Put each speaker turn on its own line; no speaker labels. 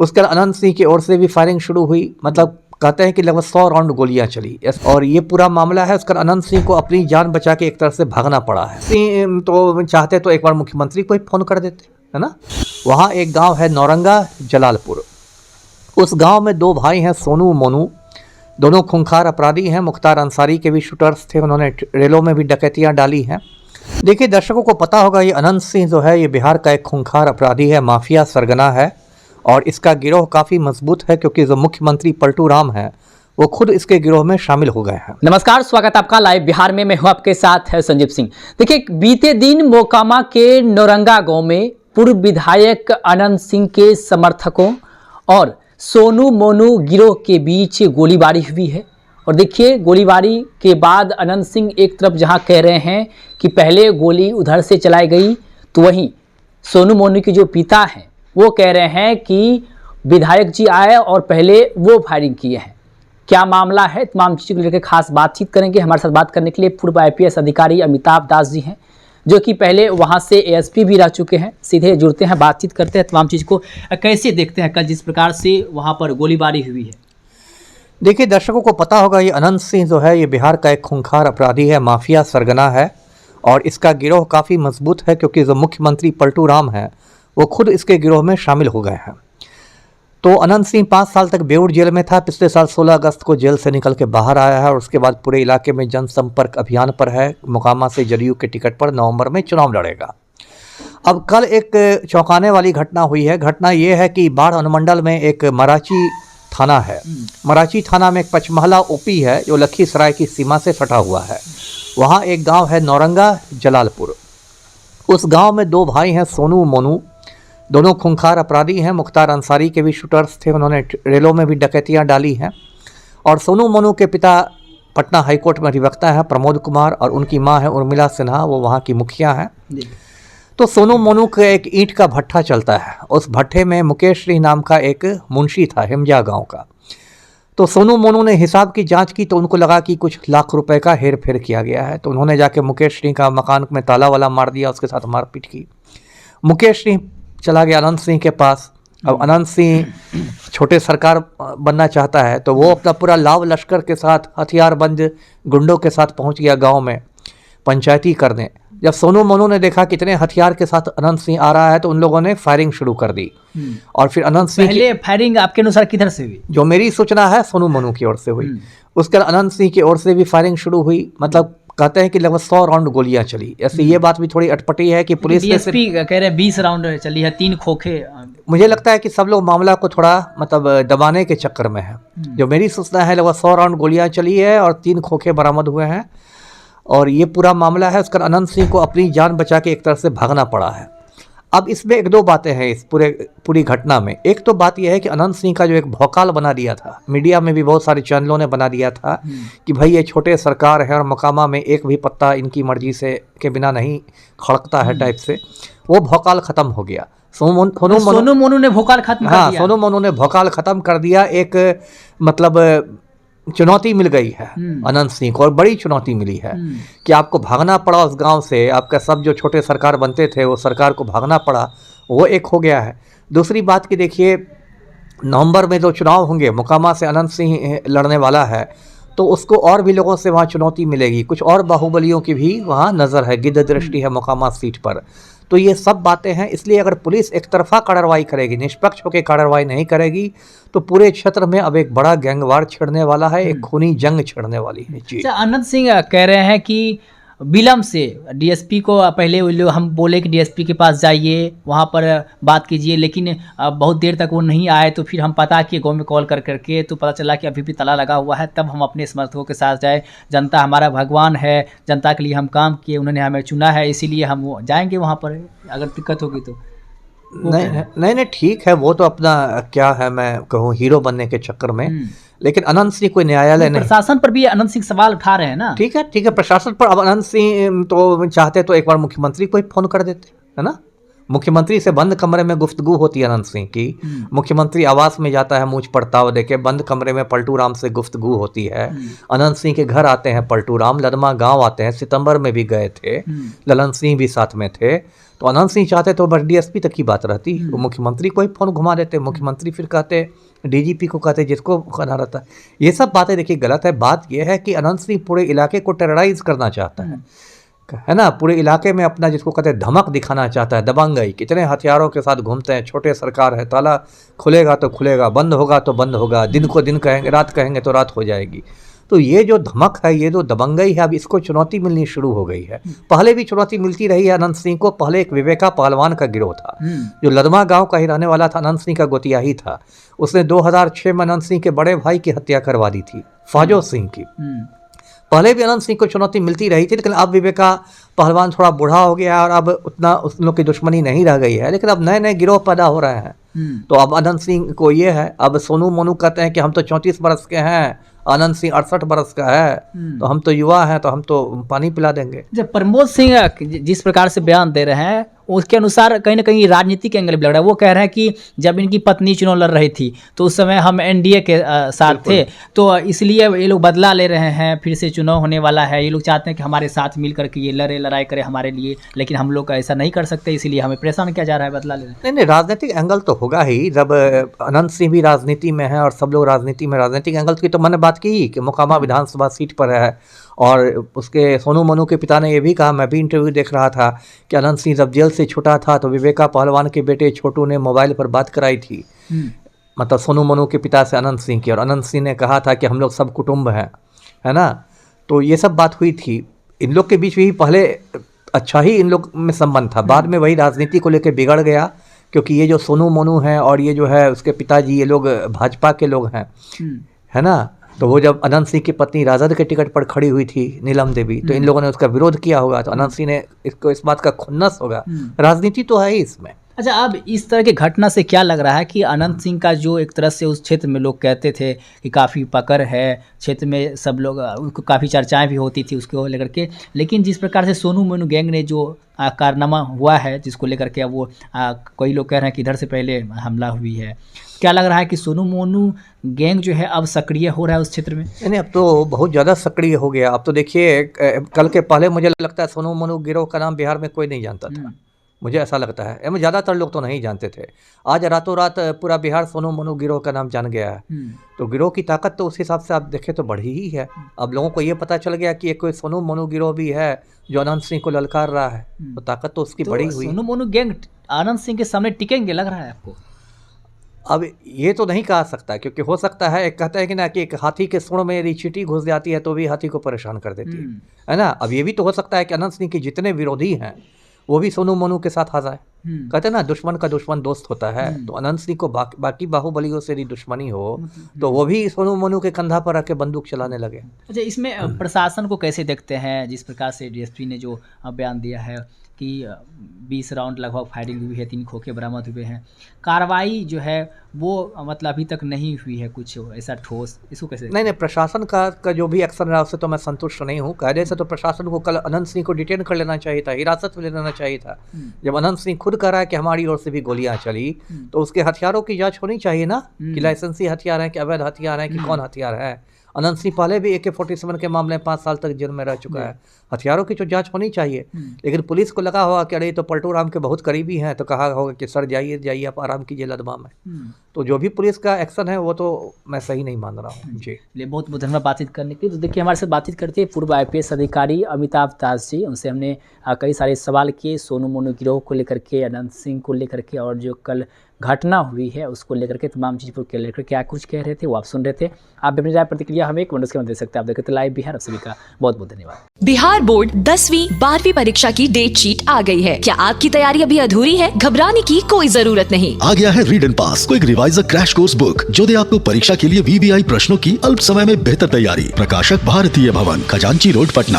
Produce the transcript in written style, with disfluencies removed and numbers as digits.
उसके बाद अनंत सिंह की ओर से भी फायरिंग शुरू हुई। मतलब कहते हैं कि लगभग 100 राउंड गोलियां चली। और ये पूरा मामला है। उसका अनंत सिंह को अपनी जान बचा के एक तरह से भागना पड़ा है। सिंह तो चाहते तो एक बार मुख्यमंत्री को ही फोन कर देते, है ना। वहाँ एक गांव है नौरंगा जलालपुर। उस गांव में दो भाई हैं, सोनू मोनू। दोनों खूंखार अपराधी हैं। मुख्तार अंसारी के भी शूटर्स थे। उन्होंने रेलों में भी डकैतियाँ डाली हैं। देखिए, दर्शकों को पता होगा, ये अनंत सिंह जो है ये बिहार का एक खूंखार अपराधी है, माफिया सरगना है। और इसका गिरोह काफ़ी मजबूत है क्योंकि जो मुख्यमंत्री पलटू राम है वो खुद इसके गिरोह में शामिल हो गए हैं।
नमस्कार, स्वागत आपका लाइव बिहार में। मैं हूं आपके साथ है संजीव सिंह। देखिए, बीते दिन मोकामा के नौरंगा गांव में पूर्व विधायक अनंत सिंह के समर्थकों और सोनू मोनू गिरोह के बीच गोलीबारी हुई है। और देखिए, गोलीबारी के बाद अनंत सिंह एक तरफ जहां कह रहे हैं कि पहले गोली उधर से चलाई गई, तो वहीं सोनू मोनू के जो पिता हैं वो कह रहे हैं कि विधायक जी आए और पहले वो फायरिंग किए हैं। क्या मामला है, तमाम चीज़ों को लेकर खास बातचीत करेंगे। हमारे साथ बात करने के लिए पूर्व IPS अधिकारी अमिताभ दास जी हैं, जो कि पहले वहाँ से ASP भी रह चुके हैं। सीधे जुड़ते हैं, बातचीत करते हैं तमाम चीज़ को। कैसे देखते हैं कल जिस प्रकार से वहाँ पर गोलीबारी हुई है?
देखिए, दर्शकों को पता होगा, ये अनंत सिंह जो है ये बिहार का एक खूंखार अपराधी है, माफिया सरगना है। और इसका गिरोह काफ़ी मजबूत है क्योंकि जो मुख्यमंत्री पलटू राम है वो खुद इसके गिरोह में शामिल हो गए हैं। तो अनंत सिंह 5 साल तक बेऊर जेल में था। पिछले साल 16 अगस्त को जेल से निकल के बाहर आया है और उसके बाद पूरे इलाके में जनसंपर्क अभियान पर है। मोकामा से जदयू के टिकट पर नवंबर में चुनाव लड़ेगा। अब कल एक चौंकाने वाली घटना हुई है। घटना ये है कि बाढ़ अनुमंडल में एक मराची थाना है। मराची थाना में एक पचमहला OP है जो लखीसराय की सीमा से सटा हुआ है। वहाँ एक गांव है नौरंगा जलालपुर। उस गांव में दो भाई हैं, सोनू मोनू। दोनों खूंखार अपराधी हैं। मुख्तार अंसारी के भी शूटर्स थे। उन्होंने रेलों में भी डकैतियाँ डाली हैं। और सोनू मोनू के पिता पटना हाईकोर्ट में अधिवक्ता हैं, प्रमोद कुमार। और उनकी माँ है उर्मिला सिन्हा, वो वहाँ की मुखिया हैं। तो सोनू मोनू का एक ईंट का भट्ठा चलता है। उस भट्ठे में मुकेश सिंह नाम का एक मुंशी था, हिमजा गांव का। तो सोनू मोनू ने हिसाब की जांच की तो उनको लगा कि कुछ लाख रुपए का हेर फेर किया गया है। तो उन्होंने जाके मुकेश सिंह का मकान में ताला वाला मार दिया, उसके साथ मारपीट की। मुकेश सिंह चला गया अनंत सिंह के पास। अब अनंत सिंह छोटे सरकार बनना चाहता है तो वो अपना पूरा लाव लश्कर के साथ, हथियारबंद गुंडों के साथ पहुंच गया गांव में पंचायती करने। जब सोनू मोनू ने देखा कितने हथियार के साथ अनंत सिंह आ रहा है तो उन लोगों ने फायरिंग शुरू कर दी। और फिर अनंत सिंह
पहले फायरिंग आपके अनुसार किधर से हुई?
जो मेरी सूचना है सोनू मोनू की ओर से हुई। उसके बाद अनंत सिंह की ओर से भी फायरिंग शुरू हुई। मतलब कहते हैं कि लगभग 100 राउंड गोलियां चली। ऐसे ये बात भी थोड़ी अटपटी है कि पुलिस
DSP कह रहे हैं 20 राउंड चली है, 3 खोखे।
मुझे लगता है कि सब लोग मामला को थोड़ा मतलब दबाने के चक्कर में है। जो मेरी सूचना है लगभग 100 राउंड गोलियां चली है और 3 खोखे बरामद हुए हैं। और ये पूरा मामला है। उसका अनंत सिंह को अपनी जान बचा के एक तरह से भागना पड़ा है। अब इसमें एक दो बातें हैं इस पूरी घटना में। एक तो बात यह है कि अनंत सिंह का जो एक भौकाल बना दिया था, मीडिया में भी बहुत सारे चैनलों ने बना दिया था कि भाई ये छोटे सरकार है और मोकामा में एक भी पत्ता इनकी मर्जी से के बिना नहीं खड़कता है टाइप से, वो भौकाल खत्म हो गया।
सोनू मोनू ने भौकाल खत्म कर दिया।
सोनू मोनू ने भौकाल खत्म कर दिया। एक मतलब चुनौती मिल गई है अनंत सिंह को, और बड़ी चुनौती मिली है कि आपको भागना पड़ा उस गांव से। आपका सब जो छोटे सरकार बनते थे वो सरकार को भागना पड़ा, वो एक हो गया है। दूसरी बात कि देखिए, नवंबर में जो चुनाव होंगे, मोकामा से अनंत सिंह लड़ने वाला है तो उसको और भी लोगों से वहाँ चुनौती मिलेगी। कुछ और बाहुबलियों की भी वहाँ नज़र है, गिद्ध दृष्टि है मोकामा सीट पर। तो ये सब बातें हैं। इसलिए अगर पुलिस एक तरफा कार्रवाई करेगी, निष्पक्ष होकर कार्रवाई नहीं करेगी तो पूरे क्षेत्र में अब एक बड़ा गैंगवार छिड़ने वाला है, एक खूनी जंग छिड़ने वाली है।
अनंत सिंह कह रहे हैं कि विलम्ब से DSP को पहले हम बोले कि DSP के पास जाइए, वहाँ पर बात कीजिए, लेकिन बहुत देर तक वो नहीं आए। तो फिर हम पता किए गाँव में कॉल करके, तो पता चला कि अभी भी ताला लगा हुआ है। तब हम अपने समर्थकों के साथ जाए। जनता हमारा भगवान है, जनता के लिए हम काम किए, उन्होंने हमें चुना है, इसीलिए हम जाएंगे वहाँ पर अगर दिक्कत होगी तो।
नहीं, ठीक है। वो तो अपना क्या है, मैं कहूँ हीरो बनने के चक्कर में। लेकिन अनंत सिंह कोई न्यायालय नहीं।
प्रशासन पर भी अनंत सिंह सवाल उठा रहे हैं ना।
ठीक है, प्रशासन पर। अब अनंत सिंह तो चाहते तो एक बार मुख्यमंत्री को ही फोन कर देते, है ना। मुख्यमंत्री से बंद कमरे में गुफ्तगू होती है अनंत सिंह की। मुख्यमंत्री आवास में जाता है मूंछ पड़ताव देके, बंद कमरे में पलटू राम से गुफ्तगू होती है। अनंत सिंह के घर आते हैं पलटू राम, लदमा गांव आते हैं, सितंबर में भी गए थे, ललन सिंह भी साथ में थे। तो अनंत सिंह चाहते तो बस डीएसपी तक की बात रहती, वो मुख्यमंत्री को ही फोन घुमा देते, मुख्यमंत्री फिर कहते डीजीपी को कहते, जिसको करना रहता है। ये सब बातें देखिए गलत है। बात यह है कि अनंत सिंह पूरे इलाके को टेरराइज करना चाहता है ना, पूरे इलाके में अपना जिसको कहते हैं धमक दिखाना चाहता है, दबंगई, कितने हथियारों के साथ घूमते हैं, छोटे सरकार है, ताला खुलेगा तो खुलेगा, बंद होगा तो बंद होगा, दिन को दिन कहेंगे, रात कहेंगे तो रात हो जाएगी। तो ये जो धमक है, ये जो दबंगई है, अब इसको चुनौती मिलनी शुरू हो गई है। पहले भी चुनौती मिलती रही है अनंत सिंह को। पहले एक विवेका पहलवान का गिरोह था जो लदमा गांव का ही रहने वाला था, अनंत सिंह का गोतिया ही था। उसने 2006 में अनंत सिंह के बड़े भाई की हत्या करवा दी थी, फाजो सिंह की। पहले भी अनंत सिंह को चुनौती मिलती रही थी, लेकिन अब विवेका पहलवान थोड़ा बूढ़ा हो गया और अब उतना उस लोग की दुश्मनी नहीं रह गई है। लेकिन अब नए नए गिरोह पैदा हो रहे हैं। तो अब अनंत सिंह को ये है, अब सोनू मोनू कहते हैं कि हम तो 34 बरस के हैं, अनंत सिंह 68 बरस का है, तो हम तो युवा हैं, तो हम तो पानी पिला देंगे।
जब प्रमोद सिंह जिस प्रकार से बयान दे रहे हैं उसके अनुसार कहीं ना कहीं राजनीतिक एंगल भी लग रहा है। वो कह रहे हैं कि जब इनकी पत्नी चुनाव लड़ रही थी तो उस समय हम एनडीए के साथ थे, तो इसलिए ये लोग बदला ले रहे हैं, फिर से चुनाव होने वाला है, ये लोग चाहते हैं कि हमारे साथ मिल करके ये लड़ाई करे हमारे लिए, लेकिन हम लोग ऐसा नहीं कर सकते, इसीलिए हमें परेशान किया जा रहा है, बदला ले रहे हैं।
नहीं, राजनीतिक एंगल तो होगा ही। जब अनंत सिंह भी राजनीति में है और सब लोग राजनीति में, राजनीतिक एंगल की तो मैंने बात की कि मोकामा विधानसभा सीट पर है, और उसके सोनू मोनू के पिता ने ये भी कहा, मैं भी इंटरव्यू देख रहा था, कि अनंत सिंह जब जेल से छूटा था तो विवेका पहलवान के बेटे छोटू ने मोबाइल पर बात कराई थी, मतलब सोनू मोनू के पिता से अनंत सिंह की, और अनंत सिंह ने कहा था कि हम लोग सब कुटुंब हैं, है ना। तो ये सब बात हुई थी। इन लोग के बीच भी पहले अच्छा ही इन लोग में संबंध था, बाद में वही राजनीति को लेकर बिगड़ गया, क्योंकि ये जो सोनू मोनू हैं और ये जो है उसके पिताजी, ये लोग भाजपा के लोग हैं, है ना। तो वो जब अनंत सिंह की पत्नी राजद के टिकट पर खड़ी हुई थी, नीलम देवी, तो इन लोगों ने उसका विरोध किया होगा, तो अनंत सिंह ने इसको इस बात का खुन्नस होगा। राजनीति तो है ही इसमें।
अच्छा, अब इस तरह की घटना से क्या लग रहा है कि अनंत सिंह का जो एक तरह से उस क्षेत्र में लोग कहते थे कि काफ़ी पकड़ है, क्षेत्र में सब लोग उसको काफ़ी चर्चाएं भी होती थी उसको लेकर के, लेकिन जिस प्रकार से सोनू मोनू गैंग ने जो कारनामा हुआ है जिसको लेकर के, अब वो कई लोग कह रहे हैं कि इधर से पहले हमला हुई है, क्या लग रहा है कि सोनू मोनू गैंग जो है अब सक्रिय हो रहा है उस क्षेत्र में?
नहीं, अब तो बहुत ज़्यादा सक्रिय हो गया। अब तो देखिए, कल के पहले मुझे लगता है सोनू मोनू गिरोह का नाम बिहार में कोई नहीं जानता था, मुझे ऐसा लगता है। एवं ज़्यादातर लोग तो नहीं जानते थे। आज रातों रात पूरा बिहार सोनू मोनू गिरोह का नाम जान गया है। तो गिरोह की ताकत तो उस हिसाब से आप देखें तो बढ़ी ही है। अब लोगों को ये पता चल गया कि एक कोई सोनू मोनू गिरोह भी है जो अनंत सिंह को ललकार रहा है, तो ताकत तो उसकी बढ़ी हुई।
सोनू मोनू गैंग अनंत सिंह के सामने टिकेंगे लग रहा है आपको?
अब ये तो नहीं कहा सकता, क्योंकि हो सकता है, एक कहते हैं कि ना कि एक हाथी के सूंड में यदि चींटी घुस जाती है तो भी हाथी को परेशान कर देती है ना। अब ये भी तो हो सकता है कि अनंत सिंह के जितने विरोधी हैं वो भी सोनू मोनू के साथ आ जाए। कहते हैं ना, दुश्मन का दुश्मन दोस्त होता है। तो अनंत सिंह को बाकी बाहुबलियों से यदि दुश्मनी हो तो वो भी सोनू मोनू के कंधा पर रख के बंदूक चलाने लगे।
अच्छा, इसमें प्रशासन को कैसे देखते हैं? जिस प्रकार से डीएसपी ने जो बयान दिया है कि 20 राउंड लगभग फायरिंग हुई है, 3 खोखे बरामद हुए हैं, कार्रवाई जो है वो मतलब अभी तक नहीं हुई है कुछ ऐसा ठोस, इसको कैसे?
नहीं, प्रशासन का जो भी एक्शन रहा उससे तो मैं संतुष्ट नहीं हूँ। कायदे से तो प्रशासन को कल अनंत सिंह को डिटेन कर लेना चाहिए था, हिरासत में लेना चाहिए था। जब अनंत सिंह खुद कह रहा है कि हमारी ओर से भी गोलियां चली, तो उसके हथियारों की जांच होनी चाहिए ना, कि लाइसेंसी हथियार है कि अवैध हथियार है कि कौन हथियार है। अनंत सिंह पहले भी AK-47 के मामले में 5 साल तक जेल में रह चुका है। हथियारों की तो जांच होनी चाहिए। लेकिन पुलिस को लगा होगा कि अरे तो पलटू राम के बहुत करीबी हैं, तो कहा होगा कि सर जाइए आप आराम कीजिए लदमा में। तो जो भी पुलिस का एक्शन है वो तो मैं सही नहीं मान रहा हूँ जी।
बहुत बहुत धन्यवाद बातचीत करने के लिए। तो देखिए, हमारे साथ बातचीत करते हैं पूर्व IPS अधिकारी अमिताभ दास जी। उनसे हमने कई सारे सवाल किए सोनू मोनू गिरोह को लेकर के, अनंत सिंह को लेकर के, और जो कल घटना हुई है उसको लेकर के, तमाम चीज़ को लेकर क्या कुछ कह रहे थे वो आप सुन रहे थे। आप अपनी राय प्रतिक्रिया हमें कमेंट्स के में दे सकते हैं। आप देखते लाइव बिहार। आप सभी का बहुत बहुत धन्यवाद।
बिहार बोर्ड 10वीं 12वीं परीक्षा की डेट शीट आ गई है। क्या आपकी तैयारी अभी अधूरी है? घबराने की कोई जरूरत नहीं।
आ गया है read and pass quick reviser crash course book, जो दे आपको परीक्षा के लिए VVI प्रश्नों की अल्प समय में बेहतर तैयारी। प्रकाशक भारतीय भवन, खजांची रोड, पटना।